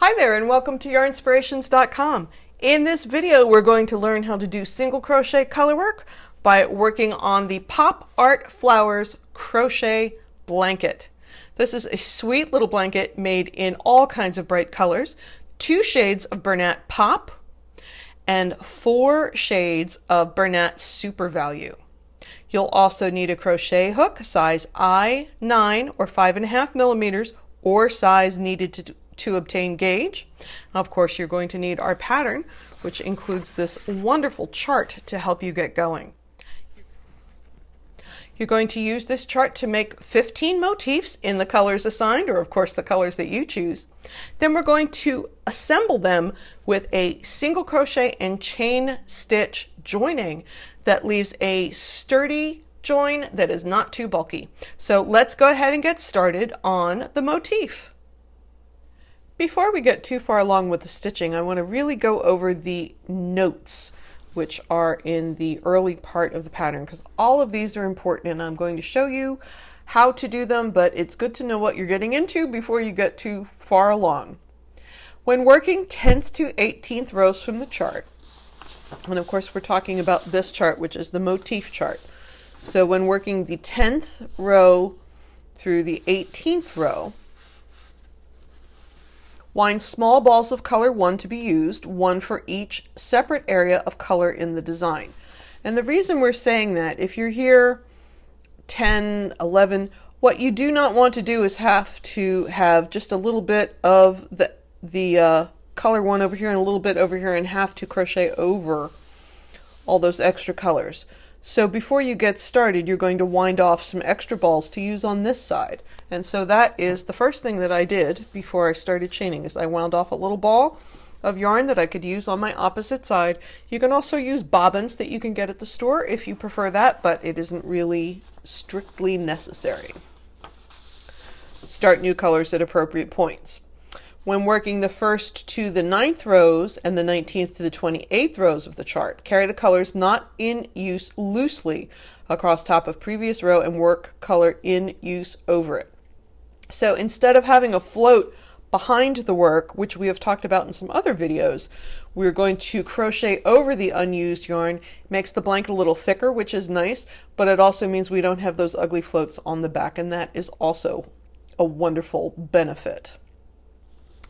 Hi there and welcome to Yarnspirations.com. In this video we're going to learn how to do single crochet color work by working on the Pop Art Flowers crochet blanket. This is a sweet little blanket made in all kinds of bright colors, 2 shades of Bernat Pop and 4 shades of Bernat Super Value. You'll also need a crochet hook size I9 or 5.5 millimeters or size needed to obtain gauge. Of course, you're going to need our pattern, which includes this wonderful chart to help you get going. You're going to use this chart to make 15 motifs in the colors assigned, or of course the colors that you choose. Then we're going to assemble them with a single crochet and chain stitch joining that leaves a sturdy join that is not too bulky. So let's go ahead and get started on the motif. Before we get too far along with the stitching, I want to really go over the notes which are in the early part of the pattern, because all of these are important and I'm going to show you how to do them, but it's good to know what you're getting into before you get too far along. When working 10th to 18th rows from the chart, and of course we're talking about this chart, which is the motif chart. So when working the 10th row through the 18th row, wind small balls of color 1 to be used, 1 for each separate area of color in the design. And the reason we're saying that, if you're here 10, 11, what you do not want to do is have to have just a little bit of the color 1 over here and a little bit over here and have to crochet over all those extra colors. So before you get started, you're going to wind off some extra balls to use on this side. And so that is the first thing that I did before I started chaining, is I wound off a little ball of yarn that I could use on my opposite side. You can also use bobbins that you can get at the store if you prefer that, but it isn't really strictly necessary. Start new colors at appropriate points. When working the 1st to the 9th rows and the 19th to the 28th rows of the chart, carry the colors not in use loosely across top of previous row and work color in use over it. So instead of having a float behind the work, which we have talked about in some other videos, we're going to crochet over the unused yarn. It makes the blanket a little thicker, which is nice, but it also means we don't have those ugly floats on the back, and that is also a wonderful benefit.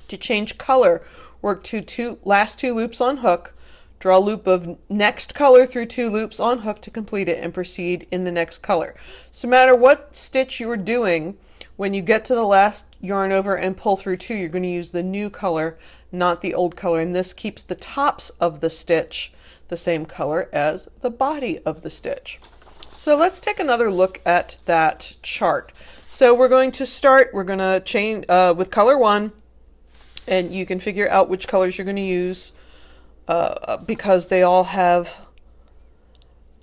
To change color, work last 2 loops on hook, draw a loop of next color through 2 loops on hook to complete it, and proceed in the next color. So no matter what stitch you are doing, when you get to the last yarn over and pull through 2, you're going to use the new color, not the old color, and this keeps the tops of the stitch the same color as the body of the stitch. So let's take another look at that chart. So we're going to chain with color 1, and you can figure out which colors you're going to use because they all have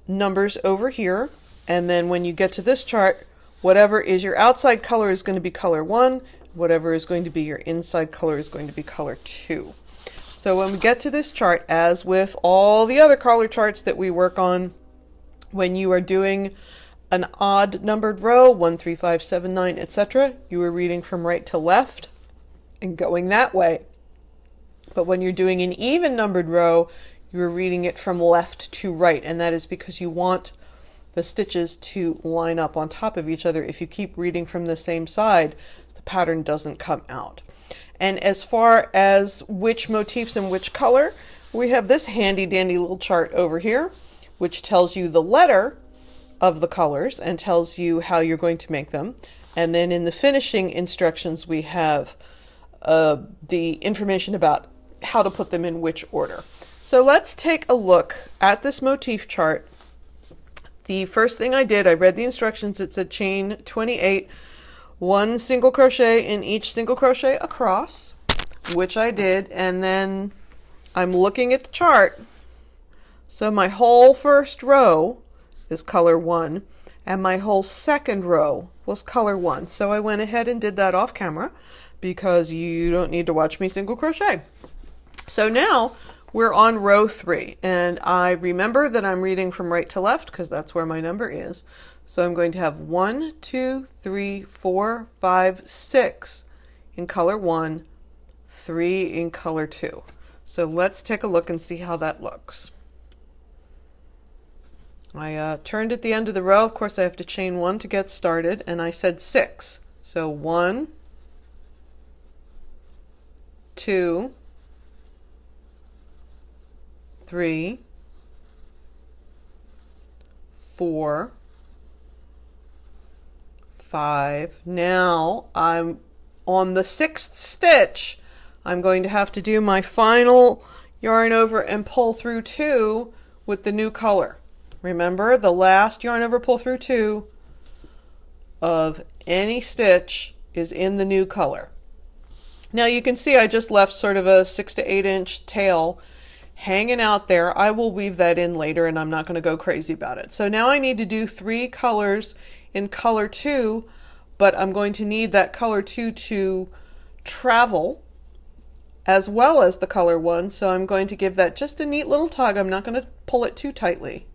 numbers over here. And then when you get to this chart, whatever is your outside color is going to be color 1, whatever is going to be your inside color is going to be color 2. So when we get to this chart, as with all the other color charts that we work on, when you are doing an odd numbered row, 1, 3, 5, 7, 9, etc., you are reading from right to left and going that way. But when you're doing an even numbered row, you're reading it from left to right, and that is because you want the stitches to line up on top of each other. If you keep reading from the same side, the pattern doesn't come out. And as far as which motifs and which color, we have this handy dandy little chart over here, which tells you the letter of the colors and tells you how you're going to make them. And then in the finishing instructions, we have the information about how to put them in which order. So let's take a look at this motif chart. The first thing I did, I read the instructions. It said chain 28, 1 single crochet in each single crochet across, which I did, and then I'm looking at the chart. So my whole first row is color 1, and my whole second row was color 1. So I went ahead and did that off camera, because you don't need to watch me single crochet. So now we're on row 3, and I remember that I'm reading from right to left because that's where my number is. So I'm going to have 1, 2, 3, 4, 5, 6 in color 1, 3 in color 2. So let's take a look and see how that looks. I turned at the end of the row. Of course, I have to chain 1 to get started, and I said 6. So 1, 2, 3, 4, 5. Now I'm on the 6th stitch. I'm going to have to do my final yarn over and pull through 2 with the new color. Remember, the last yarn over pull through 2 of any stitch is in the new color. Now you can see I just left sort of a 6 to 8 inch tail hanging out there. I will weave that in later, and I'm not going to go crazy about it. So now I need to do 3 colors in color 2, but I'm going to need that color 2 to travel as well as the color 1. So I'm going to give that just a neat little tug. I'm not going to pull it too tightly.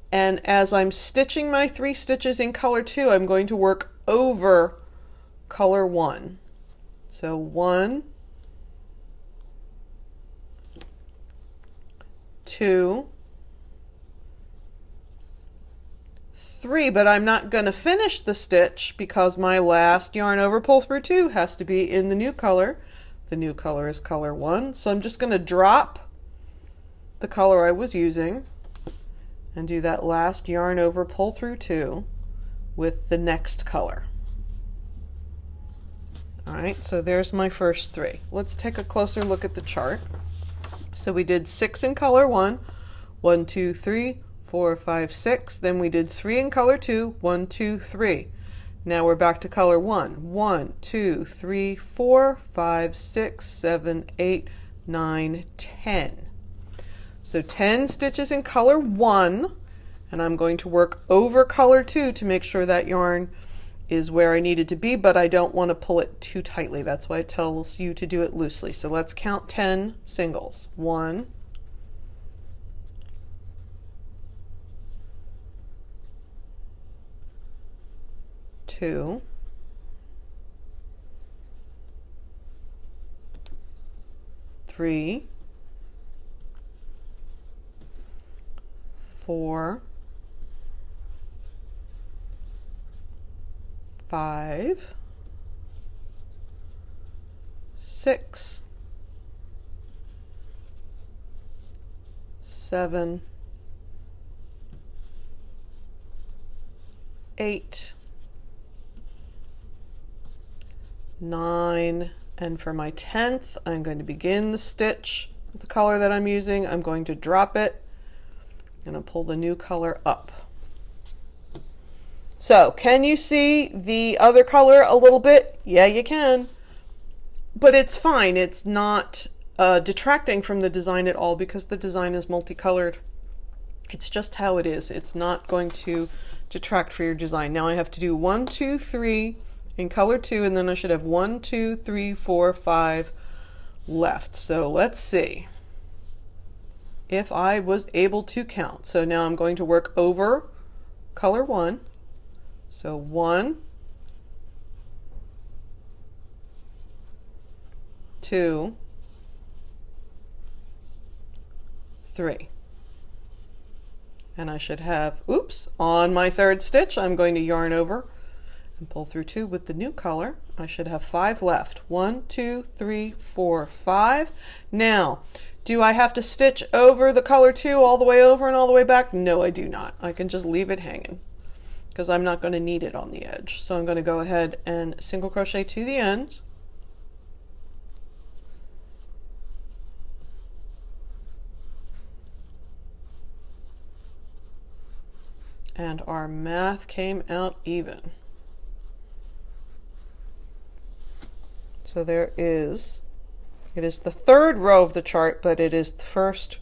And as I'm stitching my 3 stitches in color 2, I'm going to work over color 1. So 1, 2, 3, but I'm not going to finish the stitch because my last yarn over pull through 2 has to be in the new color. The new color is color 1, so I'm just going to drop the color I was using and do that last yarn over pull through 2 with the next color. Alright, so there's my first 3. Let's take a closer look at the chart. So we did 6 in color 1, 1, 2, 3, 4, 5, 6. Then we did 3 in color 2, 1, 2, 3. Now we're back to color 1. 1, 2, 3, 4, 5, 6, 7, 8, 9, 10. So 10 stitches in color 1, and I'm going to work over color 2 to make sure that yarn is where I need it to be, but I don't want to pull it too tightly. That's why it tells you to do it loosely. So let's count 10 singles. 1, 2, 3, 4, 5, 6, 7, 8, 9, and for my 10th, I'm going to begin the stitch with the color that I'm using. I'm going to drop it and I'll pull the new color up. So, can you see the other color a little bit? Yeah, you can. But it's fine. It's not detracting from the design at all because the design is multicolored. It's just how it is. It's not going to detract for your design. Now I have to do 1, 2, 3 in color 2, and then I should have 1, 2, 3, 4, 5 left. So let's see if I was able to count. So now I'm going to work over color 1. So 1, 2, 3. And I should have, oops, on my 3rd stitch, I'm going to yarn over and pull through 2 with the new color. I should have 5 left. 1, 2, 3, 4, 5. Now, do I have to stitch over the color 2 all the way over and all the way back? No, I do not. I can just leave it hanging because I'm not going to need it on the edge. So I'm going to go ahead and single crochet to the end. And our math came out even. So there is, it is the 3rd row of the chart, but it is the 1st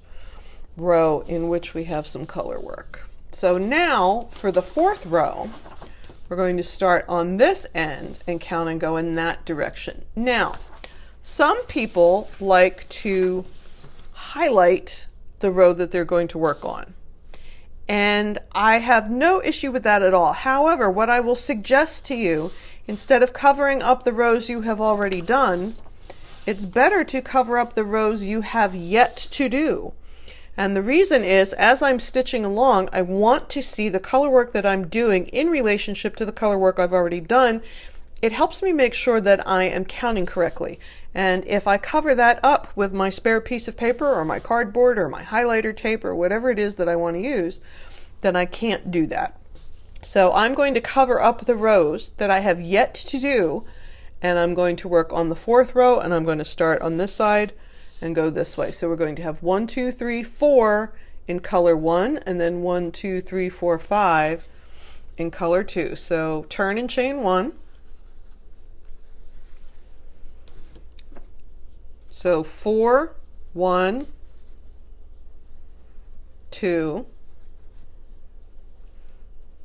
row in which we have some color work. So now for the 4th row, we're going to start on this end and count and go in that direction. Now, some people like to highlight the row that they're going to work on. And I have no issue with that at all. However, what I will suggest to you, instead of covering up the rows you have already done, it's better to cover up the rows you have yet to do. And the reason is, as I'm stitching along, I want to see the color work that I'm doing in relationship to the color work I've already done. It helps me make sure that I am counting correctly. And if I cover that up with my spare piece of paper or my cardboard or my highlighter tape or whatever it is that I want to use, then I can't do that. So I'm going to cover up the rows that I have yet to do, and I'm going to work on the 4th row, and I'm going to start on this side and go this way. So we're going to have 1, 2, 3, 4 in color 1, and then 1, 2, 3, 4, 5 in color 2. So turn and chain 1. So 4, 1, 2,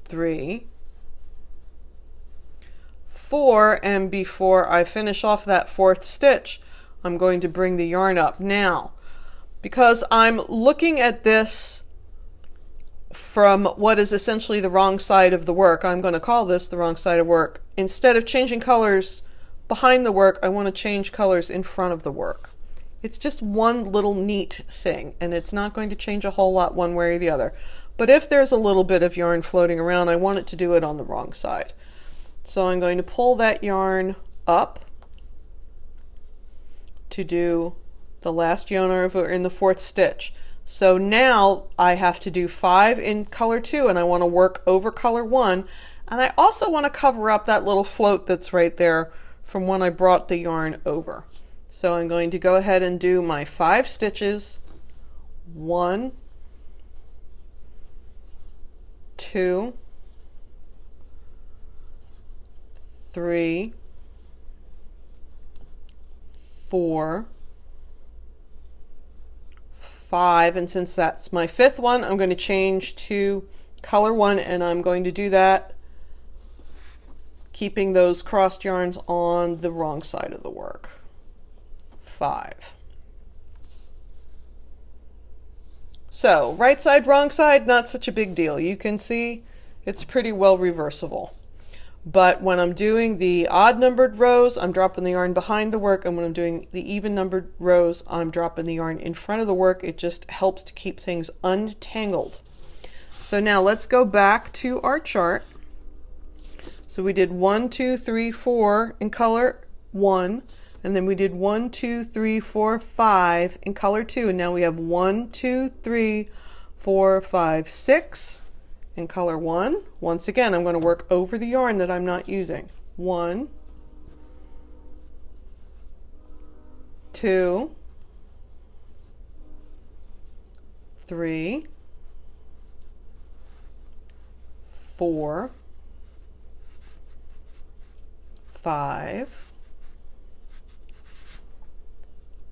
3, 4, and before I finish off that 4th stitch, I'm going to bring the yarn up. Now, because I'm looking at this from what is essentially the wrong side of the work, I'm going to call this the wrong side of work. Instead of changing colors behind the work, I want to change colors in front of the work. It's just one little neat thing, and it's not going to change a whole lot one way or the other. But if there's a little bit of yarn floating around, I want it to do it on the wrong side. So I'm going to pull that yarn up to do the last yarn over in the 4th stitch. So now I have to do 5 in color 2, and I want to work over color 1. And I also want to cover up that little float that's right there from when I brought the yarn over. So I'm going to go ahead and do my 5 stitches. 1, 2, 3, 4, 5, and since that's my 5th one, I'm going to change to color 1, and I'm going to do that keeping those crossed yarns on the wrong side of the work. 5. So right side, wrong side, not such a big deal. You can see it's pretty well reversible. But when I'm doing the odd numbered rows, I'm dropping the yarn behind the work, and when I'm doing the even numbered rows, I'm dropping the yarn in front of the work. It just helps to keep things untangled. So now let's go back to our chart. So we did 1, 2, 3, 4 in color 1, and then we did 1, 2, 3, 4, 5 in color 2, and now we have 1, 2, 3, 4, 5, 6 in color 1. Once again, I'm going to work over the yarn that I'm not using. 1, 2, 3, 4, 5,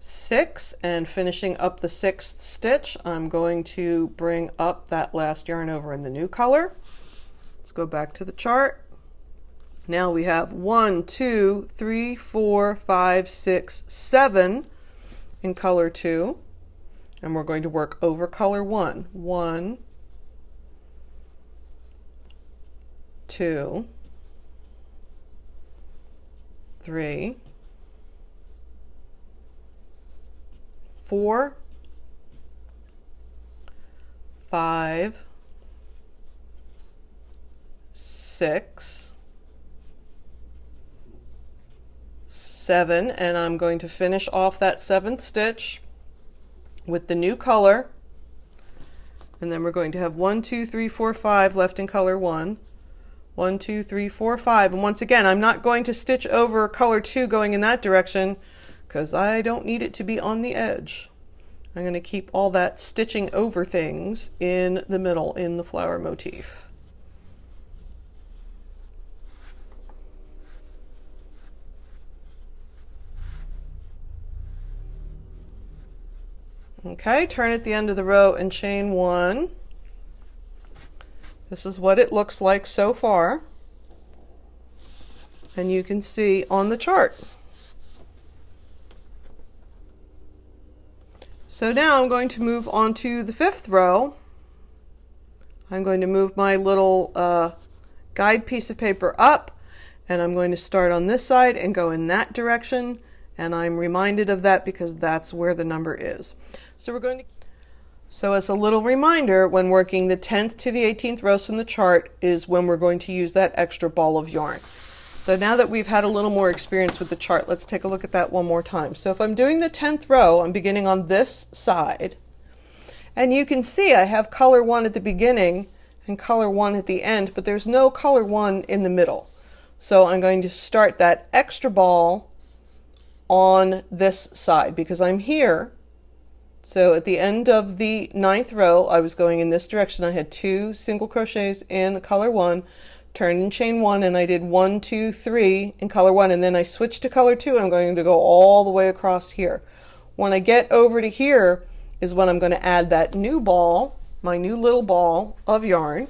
6, and finishing up the 6th stitch, I'm going to bring up that last yarn over in the new color. Let's go back to the chart. Now we have 1, 2, 3, 4, 5, 6, 7 in color 2, and we're going to work over color 1. 1, 2, 3, 4, 5, 6, 7, and I'm going to finish off that 7th stitch with the new color, and then we're going to have 1, 2, 3, 4, 5 left in color 1. 1, 2, 3, 4, 5, and once again, I'm not going to stitch over color 2 going in that direction because I don't need it to be on the edge. I'm going to keep all that stitching over things in the middle in the flower motif. Okay, turn at the end of the row and chain 1. This is what it looks like so far, and you can see on the chart. So now I'm going to move on to the 5th row. I'm going to move my little guide piece of paper up, and I'm going to start on this side and go in that direction, And I'm reminded of that because that's where the number is. So as a little reminder, when working the 10th to the 18th rows from the chart is when we're going to use that extra ball of yarn. So now that we've had a little more experience with the chart, let's take a look at that one more time. So if I'm doing the 10th row, I'm beginning on this side. And you can see I have color 1 at the beginning and color 1 at the end, but there's no color 1 in the middle. So I'm going to start that extra ball on this side because I'm here. So at the end of the 9th row, I was going in this direction. I had 2 single crochets in color 1, turned and chain 1, and I did 1, 2, 3 in color 1, and then I switched to color 2, and I'm going to go all the way across here. When I get over to here is when I'm going to add that new ball, my new little ball of yarn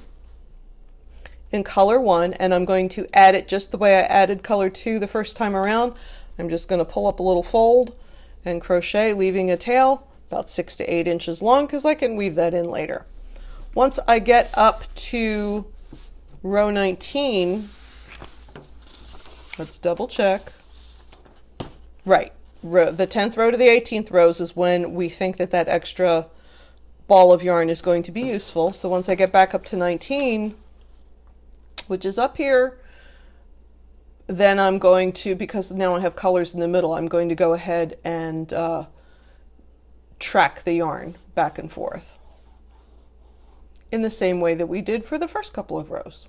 in color 1, and I'm going to add it just the way I added color 2 the first time around. I'm just going to pull up a little fold and crochet, leaving a tail about 6 to 8 inches long because I can weave that in later. Once I get up to row 19, let's double check. Right, the 10th row to the 18th rows is when we think that that extra ball of yarn is going to be useful. So once I get back up to 19, which is up here, then I'm going to, because now I have colors in the middle, I'm going to go ahead and track the yarn back and forth in the same way that we did for the first couple of rows.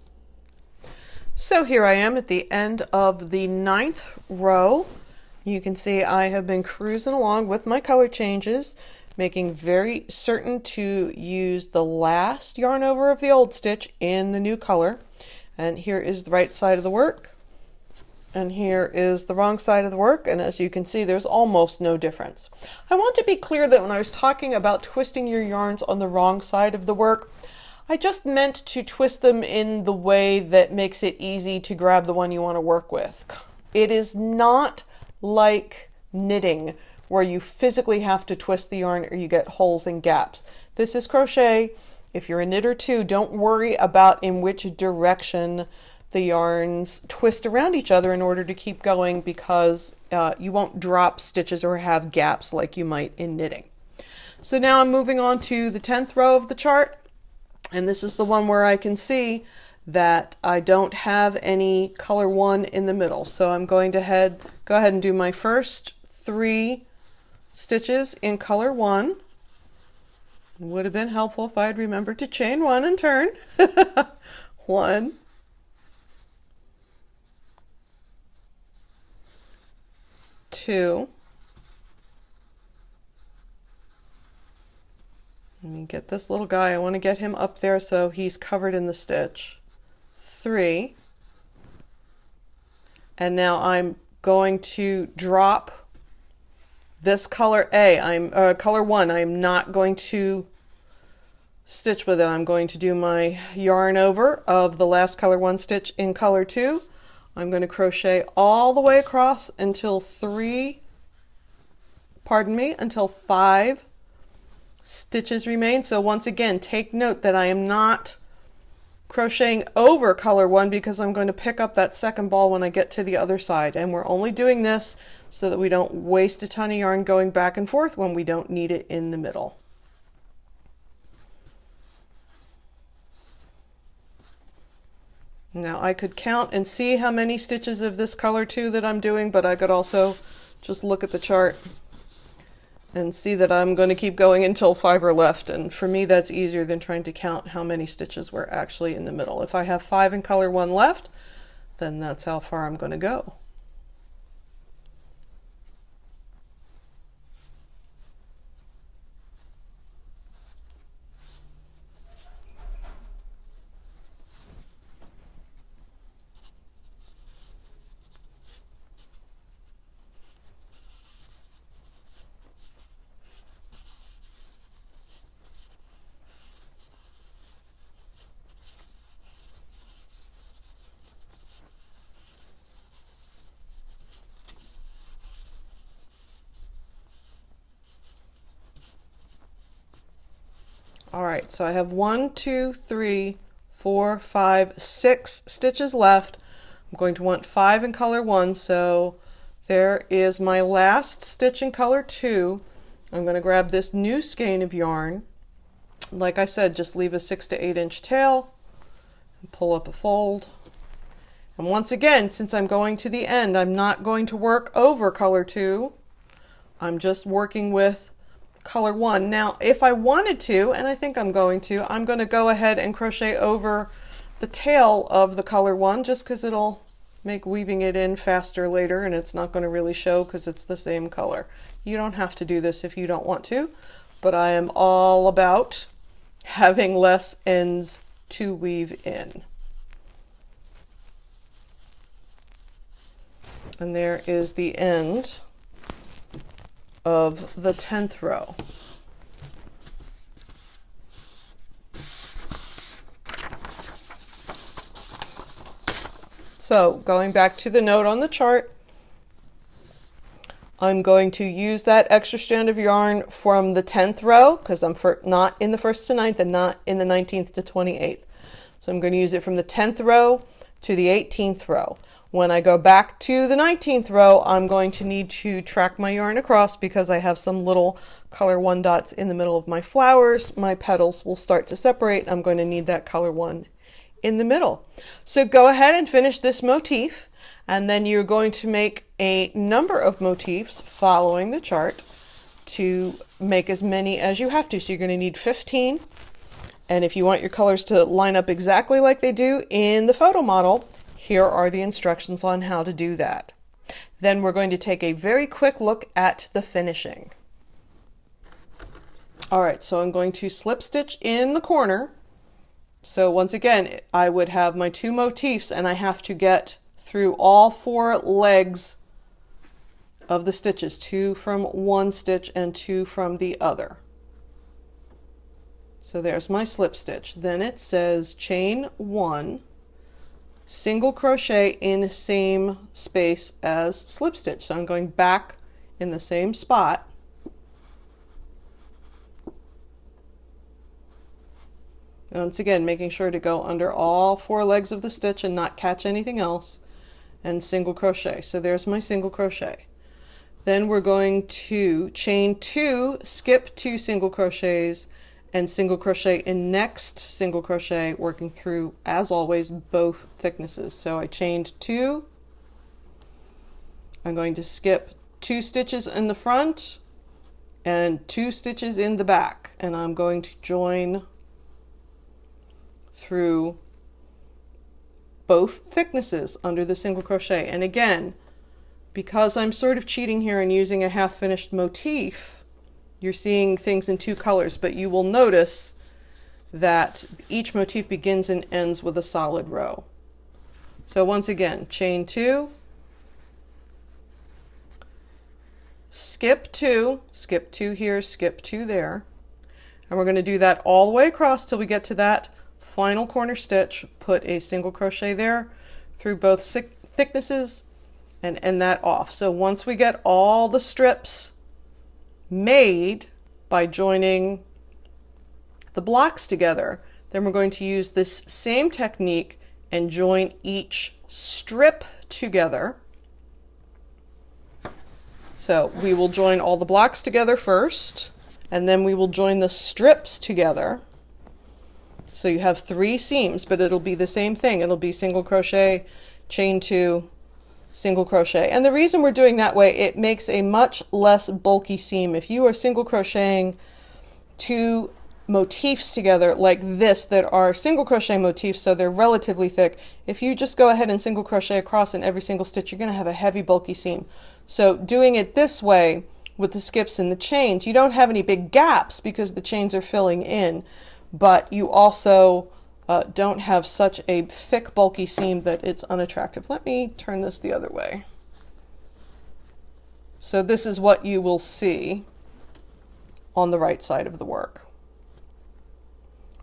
So here I am at the end of the 9th row. You can see I have been cruising along with my color changes, making very certain to use the last yarn over of the old stitch in the new color. And here is the right side of the work. And here is the wrong side of the work, and as you can see, there's almost no difference. I want to be clear that when I was talking about twisting your yarns on the wrong side of the work, I just meant to twist them in the way that makes it easy to grab the one you want to work with. It is not like knitting where you physically have to twist the yarn or you get holes and gaps. This is crochet. If you're a knitter too, don't worry about in which direction the yarns twist around each other in order to keep going, because you won't drop stitches or have gaps like you might in knitting. So now I'm moving on to the 10th row of the chart, and this is the one where I can see that I don't have any color 1 in the middle. So I'm going to go ahead and do my first 3 stitches in color 1. It would have been helpful if I had remembered to chain 1 and turn. 1, 2, let me get this little guy, I want to get him up there so he's covered in the stitch, 3, and now I'm going to drop this color color 1. I'm not going to stitch with it. I'm going to do my yarn over of the last color 1 stitch in color 2. I'm going to crochet all the way across until 5 stitches remain. So once again, take note that I am not crocheting over color 1 because I'm going to pick up that second ball when I get to the other side. And we're only doing this so that we don't waste a ton of yarn going back and forth when we don't need it in the middle. Now I could count and see how many stitches of this color 2 that I'm doing, but I could also just look at the chart and see that I'm going to keep going until 5 are left, and for me that's easier than trying to count how many stitches were actually in the middle. If I have 5 in color 1 left, then that's how far I'm going to go. All right, so I have 1, 2, 3, 4, 5, 6 stitches left. I'm going to want 5 in color 1, so There is my last stitch in color 2. I'm going to grab this new skein of yarn. Like I said, just leave a 6 to 8 inch tail and pull up a fold. And once again, since I'm going to the end, I'm not going to work over color 2. I'm just working with color 1. Now, if I wanted to, and I think I'm going to go ahead and crochet over the tail of the color 1 just because it'll make weaving it in faster later, and it's not going to really show because it's the same color. You don't have to do this if you don't want to, but I am all about having less ends to weave in. And there is the end of the 10th row. So going back to the note on the chart, I'm going to use that extra strand of yarn from the 10th row because I'm not in the 1st to 9th and not in the 19th to 28th. So I'm going to use it from the 10th row to the 18th row. When I go back to the 19th row, I'm going to need to track my yarn across because I have some little color 1 dots in the middle of my flowers. My petals will start to separate. I'm going to need that color 1 in the middle. So go ahead and finish this motif, and then you're going to make a number of motifs following the chart to make as many as you have to. So you're going to need 15, and if you want your colors to line up exactly like they do in the photo model, here are the instructions on how to do that. Then we're going to take a very quick look at the finishing. All right, so I'm going to slip stitch in the corner. So once again, I would have my 2 motifs and I have to get through all 4 legs of the stitches, 2 from one stitch and 2 from the other. So there's my slip stitch. Then it says chain 1, single crochet in the same space as slip stitch. So I'm going back in the same spot. Once again, making sure to go under all 4 legs of the stitch and not catch anything else, and single crochet. So there's my single crochet. Then we're going to chain 2, skip 2 single crochets, and single crochet in next single crochet, working through, as always, both thicknesses. So I chained 2. I'm going to skip 2 stitches in the front and 2 stitches in the back, and I'm going to join through both thicknesses under the single crochet. And again, because I'm sort of cheating here and using a half-finished motif, you're seeing things in 2 colors, but you will notice that each motif begins and ends with a solid row. So once again, chain 2, skip 2 here, skip 2 there, and we're going to do that all the way across till we get to that final corner stitch. Put a single crochet there through both thicknesses and end that off. So once we get all the strips made by joining the blocks together, then we're going to use this same technique and join each strip together. So we will join all the blocks together first, and then we will join the strips together. So you have 3 seams, but it'll be the same thing. It'll be single crochet, chain 2, single crochet. And the reason we're doing that way, it makes a much less bulky seam. If you are single crocheting 2 motifs together like this that are single crochet motifs, so they're relatively thick, if you just go ahead and single crochet across in every single stitch, you're going to have a heavy bulky seam. So doing it this way with the skips and the chains, you don't have any big gaps because the chains are filling in, but you also don't have such a thick bulky seam that it's unattractive. Let me turn this the other way. So this is what you will see on the right side of the work.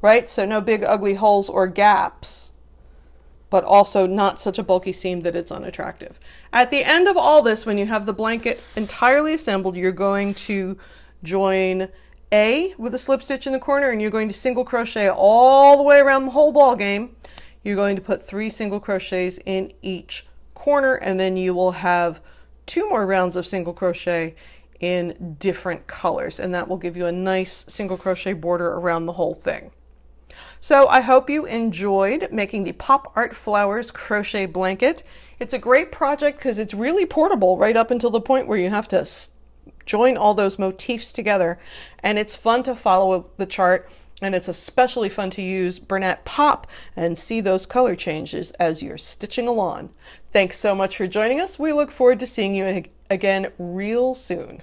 Right? So no big ugly holes or gaps, but also not such a bulky seam that it's unattractive. At the end of all this, when you have the blanket entirely assembled, you're going to join A with a slip stitch in the corner, and you're going to single crochet all the way around the whole ball game. You're going to put 3 single crochets in each corner, and then you will have 2 more rounds of single crochet in different colors, and that will give you a nice single crochet border around the whole thing. So I hope you enjoyed making the Pop Art Flowers crochet blanket. It's a great project because it's really portable right up until the point where you have to join all those motifs together, and it's fun to follow the chart, and it's especially fun to use Bernat Pop and see those color changes as you're stitching along. Thanks so much for joining us. We look forward to seeing you again real soon.